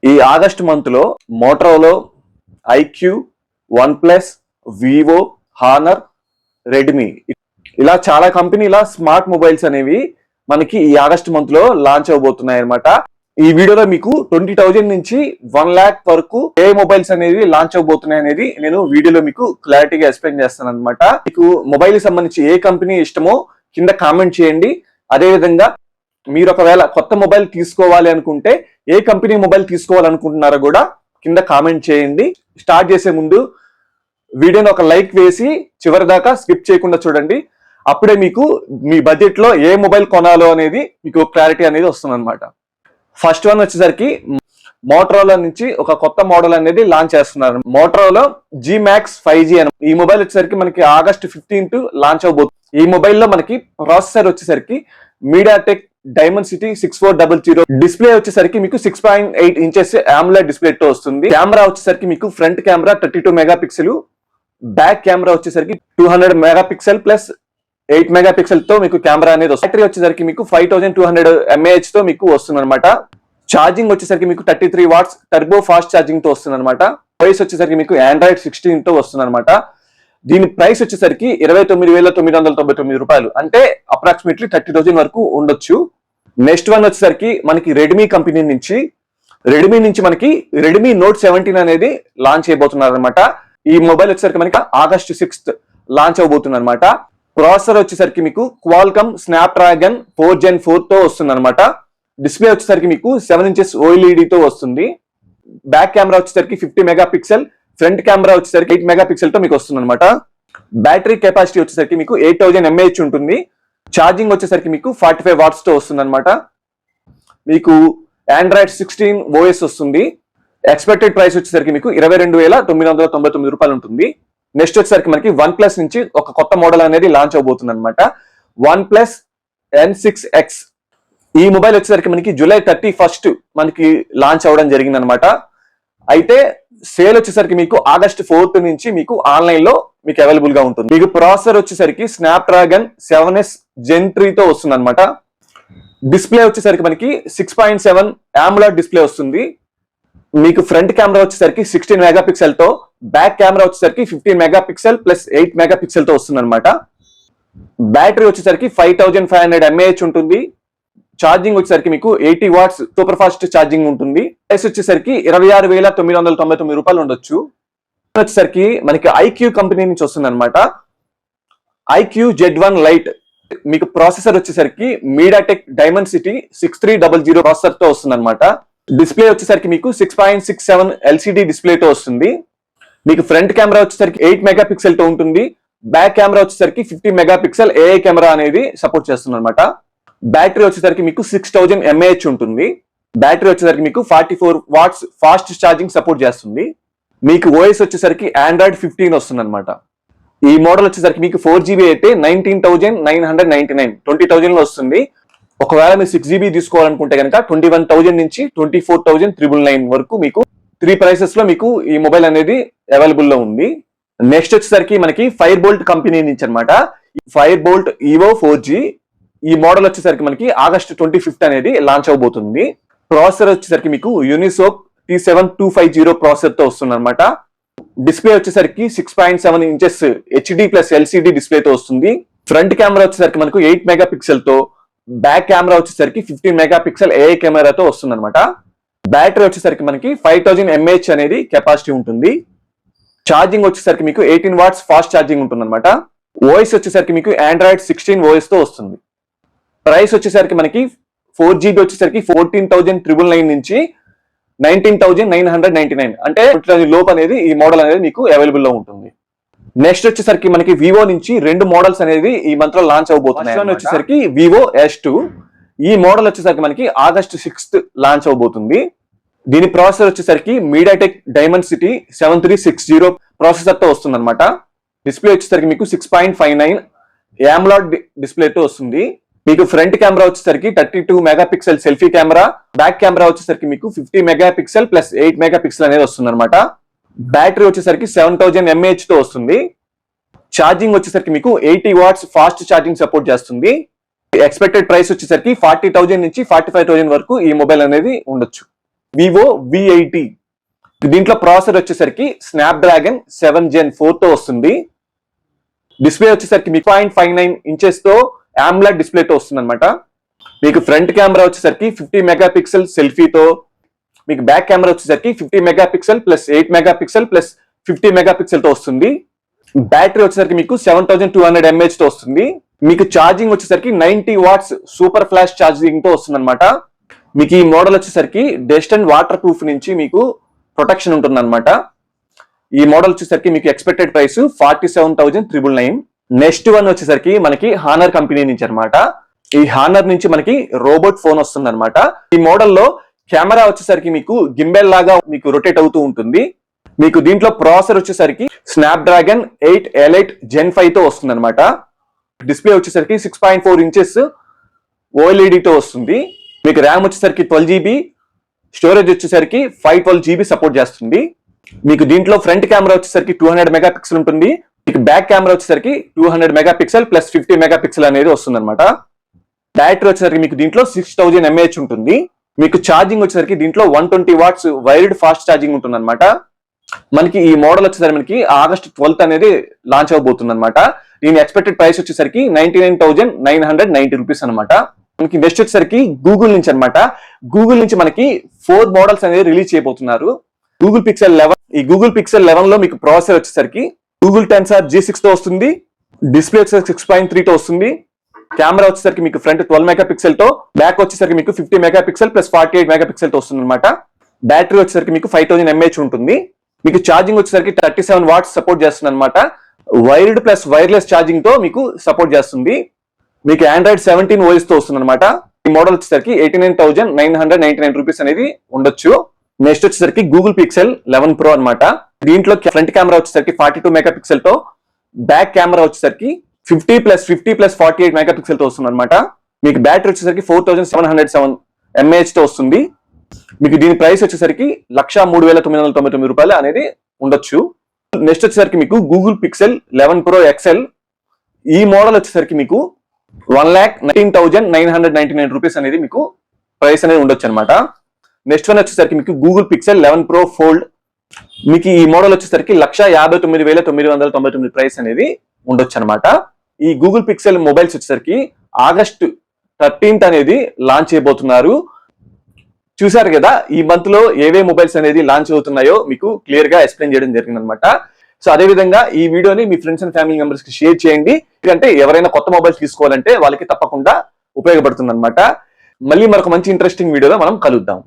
ఈ August month లో Motorola, iQOO, OnePlus, Vivo, Honor, Redmi ఇలా చాలా కంపెనీల స్మార్ట్ మొబైల్స్ అనేవి మనకి ఈ ఆగస్ట్ మంత్ లో లాంచ్ అవబోతున్నాయి అనమాట. ఈ వీడియోలో మీకు 20,000 నుంచి 1 lakh వరకు ఏ మొబైల్స్ అనేవి లాంచ్ అవబోతున్నాయి అనేది నేను వీడియోలో మీకు క్లారిటీగా ఎక్స్ప్లెయిన్ చేస్తాను అనమాట. మీకు మొబైల్ కి సంబంధించి ఏ కంపెనీ ఇష్టమో కింద కామెంట్ చేయండి. అదే విధంగా మీరు ఒకవేళ కొత్త మొబైల్ తీసుకోవాలి అనుకుంటే ఏ కంపెనీ మొబైల్ తీసుకోవాలనుకుంటున్నారో కూడా కింద కామెంట్ చేయండి. స్టార్ట్ చేసే ముందు వీడియోని ఒక లైక్ వేసి చివరి దాకా స్కిప్ చేయకుండా చూడండి. అప్పుడే మీకు మీ బడ్జెట్ లో ఏ మొబైల్ కొనాలో అనేది మీకు క్లారిటీ అనేది వస్తుంది అనమాట. ఫస్ట్ వన్ వచ్చేసరికి మోటరోలా నుంచి ఒక కొత్త మోడల్ అనేది లాంచ్ చేస్తున్నారు. మోటరోలా G Max 5G అని. ఈ మొబైల్ వచ్చేసరికి మనకి ఆగస్ట్ 15th లాంచ్ అవబోతుంది. ఈ మొబైల్లో మనకి ప్రాసెసర్ వచ్చేసరికి MediaTek Dimensity 6400, డిస్ప్లే వచ్చేసరికి మీకు 6.8 inches AMOLED డిస్ప్లే తో వస్తుంది. కెమెరా వచ్చేసరికి మీకు front camera 32 megapixel, back camera వచ్చేసరికి 200 మెగాపిక్సెల్ ప్లస్ 8 మెగాపిక్సెల్ తో మీకు కెమెరా అనేది వస్తుంది. బ్యాటరీ వచ్చేసరికి మీకు 5200 mAh తో మీకు వస్తుంది అనమాట. ఛార్జింగ్ వచ్చేసరికి మీకు 33 watts టర్బో ఫాస్ట్ ఛార్జింగ్ తో వస్తుంది అనమాట. ప్రైస్ వచ్చేసరికి మీకు Android 16 తో వస్తుంది అనమాట. దీని ప్రైస్ వచ్చేసరికి 29,999 రూపాయలు, అంటే అప్రాక్సిమేట్లీ 30,000 వరకు ఉండొచ్చు. నెక్స్ట్ వన్ వచ్చేసరికి మనకి రెడ్మీ కంపెనీ నుంచి మనకి రెడ్మీ Note 17 అనేది లాంచ్ చేయబోతున్నారు అనమాట. ఈ మొబైల్ వచ్చేసరికి మనకి ఆగస్ట్ 6th లాంచ్ అవబోతుంది అనమాట. ప్రాసెసర్ వచ్చేసరికి మీకు క్వాల్కమ్ స్నాప్డ్రాగన్ 4 Gen 4 తో వస్తుంది అనమాట. డిస్ప్లే వచ్చేసరికి మీకు 7 inches OLED తో వస్తుంది. బ్యాక్ కెమెరా వచ్చేసరికి 50 మెగాపిక్సెల్, ఫ్రంట్ కెమెరా వచ్చేసరికి 8 మెగాపిక్సెల్ తో మీకు వస్తుంది అనమాట. బ్యాటరీ కెపాసిటీ వచ్చేసరికి మీకు 8000 mAh ఉంటుంది. ఛార్జింగ్ వచ్చేసరికి మీకు 45 watts తో వస్తుంది అనమాట. మీకు Android 16 OS వస్తుంది. ఎక్స్పెక్టెడ్ ప్రైస్ వచ్చేసరికి మీకు 22,999 రూపాయలు ఉంటుంది. నెక్స్ట్ వచ్చేసరికి మనకి వన్ ప్లస్ నుంచి ఒక కొత్త మోడల్ అనేది లాంచ్ అవబోతుంది అనమాట. One plus N6X. ఈ మొబైల్ వచ్చేసరికి మనకి July 31st మనకి లాంచ్ అవడం జరిగింది అనమాట. అయితే సేల్ వచ్చేసరికి మీకు ఆగస్ట్ 4th నుంచి మీకు ఆన్లైన్ లో మీకు అవైలబుల్ గా ఉంటుంది. మీకు ప్రాసెసర్ వచ్చేసరికి స్నాప్డ్రాగన్ 7S Gen 3 తో వస్తుంది అనమాట. డిస్ప్లే వచ్చేసరికి మనకి 6.7 AMOLED డిస్ప్లే వస్తుంది. మీకు ఫ్రంట్ కెమెరా వచ్చేసరికి 16 మెగాపిక్సెల్ తో, బ్యాక్ కెమెరా వచ్చేసరికి 15 మెగాపిక్సెల్ ప్లస్ 8 మెగాపిక్సెల్ తో వస్తుంది అనమాట. బ్యాటరీ వచ్చేసరికి 5500 mAh ఉంటుంది. ఛార్జింగ్ వచ్చేసరికి మీకు 80 watts సూపర్ ఫాస్ట్ ఛార్జింగ్ ఉంటుంది. ప్రైస్ వచ్చేసరికి 26,999 రూపాయలు ఉండొచ్చు. వచ్చేసరికి మనకి ఐక్యూ కంపెనీ నుంచి వస్తుంది అనమాట. IQOO Z1 Lite. మీకు ప్రాసెసర్ వచ్చేసరికి MediaTek Dimensity 6300 ప్రాసెసర్ తో వస్తుంది అనమాట. డిస్ప్లే వచ్చేసరికి మీకు 6.67 LCD డిస్ప్లే తో వస్తుంది. మీకు ఫ్రంట్ కెమెరా వచ్చేసరికి 8 మెగాపిక్సెల్ తో ఉంటుంది. బ్యాక్ కెమెరా వచ్చేసరికి 50 మెగాపిక్సెల్ AI కెమెరా అనేది సపోర్ట్ చేస్తుంది అనమాట. బ్యాటరీ వచ్చేసరికి మీకు 6000 mAh ఉంటుంది. బ్యాటరీ వచ్చేసరికి మీకు 44 watts ఫాస్ట్ ఛార్జింగ్ సపోర్ట్ చేస్తుంది. మీకు OS వచ్చేసరికి Android 15 వస్తుంది అనమాట. ఈ మోడల్ వచ్చేసరికి మీకు 4GB అయితే 19,999, 20,000 లో వస్తుంది. ఒకవేళ మీరు 6GB తీసుకోవాలనుకుంటే కనుక 21,000 నుంచి 24,999 వరకు మీకు 3 ప్రైసెస్ లో మీకు ఈ మొబైల్ అనేది అవైలబుల్ లో ఉంది. నెక్స్ట్ వచ్చేసరికి మనకి Firebolt కంపెనీ నుంచి అనమాట. Firebolt Evo 4G. ఈ మోడల్ వచ్చేసరికి మనకి ఆగస్ట్ 25th అనేది లాంచ్ అవబోతుంది. ప్రాసెసర్ వచ్చేసరికి మీకు Unisoc T7250 ప్రాసెసర్ తో వస్తుంది అనమాట. డిస్ప్లే వచ్చేసరికి 6.7 inches HD plus LCD display తో వస్తుంది. ఫ్రంట్ కెమెరా వచ్చేసరికి మనకు 8 మెగాపిక్సెల్ తో, బ్యాక్ కెమెరా వచ్చేసరికి 15 మెగాపిక్సెల్ AI కెమెరాతో వస్తుంది అనమాట. బ్యాటరీ వచ్చేసరికి మనకి 5000 mAh అనేది కెపాసిటీ ఉంటుంది. ఛార్జింగ్ వచ్చేసరికి మీకు 18 watts ఫాస్ట్ ఛార్జింగ్ ఉంటుంది అనమాట. OS వచ్చేసరికి మీకు Android 16 OS తో వస్తుంది. ప్రైస్ వచ్చేసరికి మనకి 4GB వచ్చేసరికి 14,999 నుంచి 19,999, అంటే 20,000 లోపు అనేది ఈ మోడల్ అనేది మీకు అవైలబుల్ లో ఉంటుంది. నెక్స్ట్ వచ్చేసరికి మనకి వివో నుంచి 2 మోడల్స్ అనేది ఈ మంత్ లో లాంచ్ అవబోతున్నాయి. వచ్చేసరికి వివో S2. ఈ మోడల్ వచ్చేసరికి మనకి ఆగస్ట్ 6th లాంచ్ అవబోతుంది. దీని ప్రాసెసర్ వచ్చేసరికి MediaTek Dimensity 7360 ప్రాసెసర్ తో వస్తుంది అనమాట. డిస్ప్లే వచ్చేసరికి మీకు 6.59 AMOLED డిస్ప్లే తో వస్తుంది. మీకు ఫ్రంట్ కెమెరా వచ్చేసరికి 32 megapixel selfie camera, back camera వచ్చేసరికి మీకు 50 మెగాపిక్సెల్ ప్లస్ 8 మెగాపిక్సెల్ అనేది వస్తుంది అనమాట. బ్యాటరీ వచ్చేసరికి 7000 mAh తో వస్తుంది. ఛార్జింగ్ వచ్చేసరికి మీకు 80 watts ఫాస్ట్ ఛార్జింగ్ సపోర్ట్ చేస్తుంది. ఎక్స్పెక్టెడ్ ప్రైస్ వచ్చేసరికి 40,000 నుంచి 45,000 వరకు ఈ మొబైల్ అనేది ఉండొచ్చు. Vivo V80. దీంట్లో ప్రాసెసర్ వచ్చేసరికి స్నాప్డ్రాగన్ 7 Gen 4 తో వస్తుంది. డిస్ప్లే వచ్చేసరికి మీకు 0.59 ఇంచెస్ తో AMOLED డిస్ప్లేతో వస్తుంది అనమాట. మీకు ఫ్రంట్ కెమెరా వచ్చేసరికి 50 మెగాపిక్సెల్ సెల్ఫీతో, మీకు బ్యాక్ కెమెరా వచ్చేసరికి 50 megapixel plus 8 megapixel plus 50 megapixel తో వస్తుంది. బ్యాటరీ వచ్చేసరికి మీకు 7200 mAh తో వస్తుంది. మీకు ఛార్జింగ్ వచ్చేసరికి 90 వాట్స్ సూపర్ ఫ్లాష్ ఛార్జింగ్ తో వస్తుంది అనమాట. మీకు ఈ మోడల్ వచ్చేసరికి డస్ట్ అండ్ వాటర్ ప్రూఫ్ నుంచి మీకు ప్రొటెక్షన్ ఉంటుంది అనమాట. ఈ మోడల్ వచ్చేసరికి మీకు ఎక్స్పెక్టెడ్ ప్రైస్ 47,999. నెక్స్ట్ వన్ వచ్చేసరికి మనకి హానర్ కంపెనీ నుంచి అనమాట. ఈ హానర్ నుంచి మనకి రోబోట్ ఫోన్ వస్తుంది అనమాట. ఈ మోడల్లో కెమెరా వచ్చేసరికి మీకు గింబెల్ లాగా మీకు రొటేట్ అవుతూ ఉంటుంది. మీకు దీంట్లో ప్రాసెసర్ వచ్చేసరికి స్నాప్డ్రాగన్ 8 Elite Gen 5 తో వస్తుంది అనమాట. డిస్ప్లే వచ్చేసరికి 6.4 ఇంచెస్ OLED తో వస్తుంది. మీకు ర్యామ్ వచ్చేసరికి 12GB, స్టోరేజ్ వచ్చేసరికి 512GB సపోర్ట్ చేస్తుంది. మీకు దీంట్లో ఫ్రంట్ కెమెరా వచ్చేసరికి 200 మెగాపిక్సెల్ ఉంటుంది. మీకు బ్యాక్ కెమెరా వచ్చేసరికి 200 మెగాపిక్సెల్ ప్లస్ 50 మెగాపిక్సెల్ అనేది వస్తుంది అనమాట. బ్యాటరీ వచ్చేసరికి మీకు దీంట్లో 6000 mAh ఉంటుంది. మీకు ఛార్జింగ్ వచ్చేసరికి దీంట్లో 120 వాట్స్ వైర్డ్ ఫాస్ట్ ఛార్జింగ్ ఉంటుంది అనమాట. మనకి ఈ మోడల్ వచ్చేసరికి మనకి ఆగస్ట్ 12th అనేది లాంచ్ అవబోతుంది అనమాట. దీని ఎక్స్పెక్టెడ్ ప్రైస్ వచ్చేసరికి 99,990 రూపీస్ అనమాట. మనకి నెక్స్ట్ వచ్చేసరికి గూగుల్ నుంచి అనమాట. గూగుల్ నుంచి మనకి 4 మోడల్స్ అనేది రిలీజ్ చేయబోతున్నారు. గూగుల్ పిక్సెల్ 11, ఈ గూగుల్ పిక్సెల్ 11 లో మీకు ప్రాసెసర్ వచ్చేసరికి గూగుల్ టెన్సార్ G6 తో వస్తుంది. డిస్ప్లే వచ్చేసరికి 6.3 తో వస్తుంది. కెమెరా వచ్చేసరికి మీకు ఫ్రంట్ 12 మెగాపిక్సెల్ తో, బ్యాక్ వచ్చేసరికి మీకు 50 మెగాపిక్సెల్ ప్లస్ 48 మెగాపిక్సెల్ తో వస్తుంది అనమాట. బ్యాటరీ వచ్చేసరికి మీకు 5000 mAh ఉంటుంది. మీకు ఛార్జింగ్ వచ్చేసరికి 37 వాట్స్ సపోర్ట్ చేస్తుంది అనమాట. వైర్డ్ ప్లస్ వైర్లెస్ ఛార్జింగ్ తో మీకు సపోర్ట్ చేస్తుంది. మీకు Android 17 OS తో వస్తుంది అనమాట. ఈ మోడల్ వచ్చేసరికి 89,999 రూపీస్ అనేది ఉండొచ్చు. నెక్స్ట్ వచ్చేసరికి గూగుల్ పిక్సెల్ 11 Pro అనమాట. దీంట్లో ఫ్రంట్ కెమెరా వచ్చేసరికి 42 మెగాపిక్సెల్ తో, బ్యాక్ కెమెరా వచ్చేసరికి 50 ప్లస్ 48 మెగాపిక్సెల్ తో వస్తుంది అనమాట. మీకు బ్యాటరీ వచ్చేసరికి 4707 mAh తో వస్తుంది. మీకు దీని ప్రైస్ వచ్చేసరికి 1,03,999 రూపాయలు అనేది ఉండొచ్చు. నెక్స్ట్ వచ్చేసరికి మీకు గూగుల్ పిక్సెల్ 11 Pro XL, ఈ మోడల్ వచ్చేసరికి మీకు 1,19,999 రూపీస్ అనేది మీకు ప్రైస్ అనేది ఉండొచ్చు అనమాట. నెక్స్ట్ వన్ వచ్చేసరికి మీకు గూగుల్ పిక్సెల్ 11 Pro Fold, మీకు ఈ మోడల్ వచ్చేసరికి 1,59,999 ప్రైస్ అనేది ఉండొచ్చు అనమాట. ఈ గూగుల్ పిక్సెల్ మొబైల్స్ వచ్చేసరికి ఆగస్ట్ 13th అనేది లాంచ్ చేయబోతున్నారు. చూసారు కదా, ఈ మంత్ లో ఏవే మొబైల్స్ అనేది లాంచ్ అవుతున్నాయో మీకు క్లియర్ గా ఎక్స్ప్లెయిన్ చేయడం జరిగింది అనమాట. సో అదే విధంగా ఈ వీడియోని మీ ఫ్రెండ్స్ అండ్ ఫ్యామిలీ మెంబర్స్ కి షేర్ చేయండి. ఎందుకంటే ఎవరైనా కొత్త మొబైల్స్ తీసుకోవాలంటే వాళ్ళకి తప్పకుండా ఉపయోగపడుతుంది అనమాట. మళ్ళీ మరొక మంచి ఇంట్రెస్టింగ్ వీడియోలో మనం కలుద్దాం.